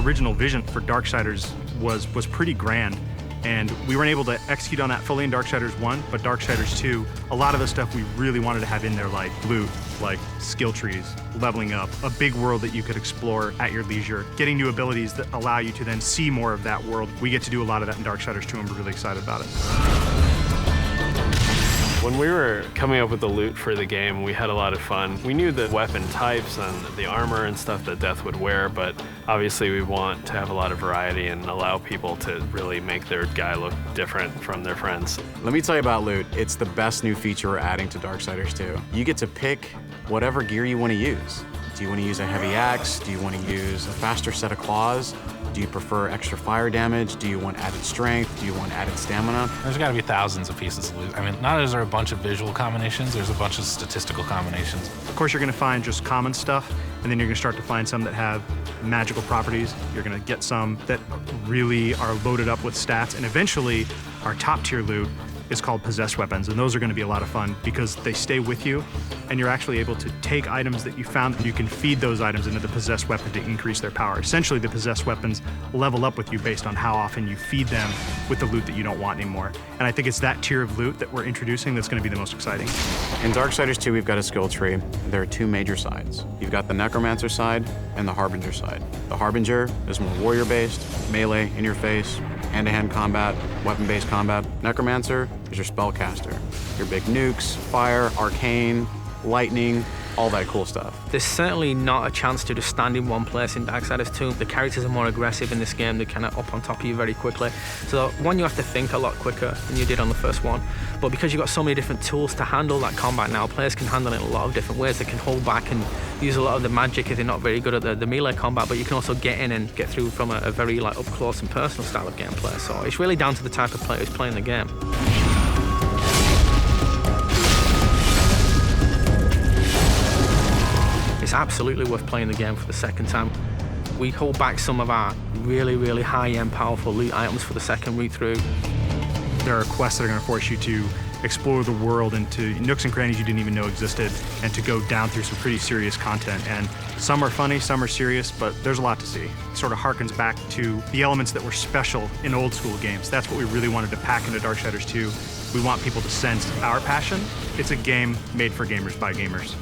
original vision for Darksiders was pretty grand. And we weren't able to execute on that fully in Darksiders 1, but Darksiders 2, a lot of the stuff we really wanted to have in there, like loot, like skill trees, leveling up, a big world that you could explore at your leisure, getting new abilities that allow you to then see more of that world. We get to do a lot of that in Darksiders 2, and we're really excited about it. When we were coming up with the loot for the game, we had a lot of fun. We knew the weapon types and the armor and stuff that Death would wear, but obviously we want to have a lot of variety and allow people to really make their guy look different from their friends. Let me tell you about loot. It's the best new feature we're adding to Darksiders 2. You get to pick whatever gear you want to use. Do you want to use a heavy axe? Do you want to use a faster set of claws? Do you prefer extra fire damage? Do you want added strength? Do you want added stamina? There's got to be thousands of pieces of loot. I mean, not only is there a bunch of visual combinations, there's a bunch of statistical combinations. Of course, you're going to find just common stuff, and then you're going to start to find some that have magical properties. You're going to get some that really are loaded up with stats, and eventually, our top tier loot is called possessed weapons, and those are going to be a lot of fun because they stay with you, and you're actually able to take items that you found, and you can feed those items into the possessed weapon to increase their power. Essentially, the possessed weapons level up with you based on how often you feed them with the loot that you don't want anymore. And I think it's that tier of loot that we're introducing that's going to be the most exciting. In Darksiders 2, we've got a skill tree. There are two major sides. You've got the Necromancer side and the Harbinger side. The Harbinger is more warrior-based, melee, in-your-face, hand-to-hand combat, weapon-based combat. Necromancer is your spellcaster. Your big nukes, fire, arcane, lightning, all that cool stuff. There's certainly not a chance to just stand in one place in Darksiders 2. The characters are more aggressive in this game. They're kind of up on top of you very quickly. So one, you have to think a lot quicker than you did on the first one. But because you've got so many different tools to handle that combat now, players can handle it in a lot of different ways. They can hold back and use a lot of the magic if they're not very good at the melee combat, but you can also get in and get through from a very up close and personal style of gameplay. So it's really down to the type of player who's playing the game. It's absolutely worth playing the game for the second time. We hold back some of our really, really high-end, powerful loot items for the second read through. There are quests that are going to force you to explore the world into nooks and crannies you didn't even know existed, and to go down through some pretty serious content. And some are funny, some are serious, but there's a lot to see. It sort of harkens back to the elements that were special in old school games. That's what we really wanted to pack into Darksiders 2. We want people to sense our passion. It's a game made for gamers by gamers.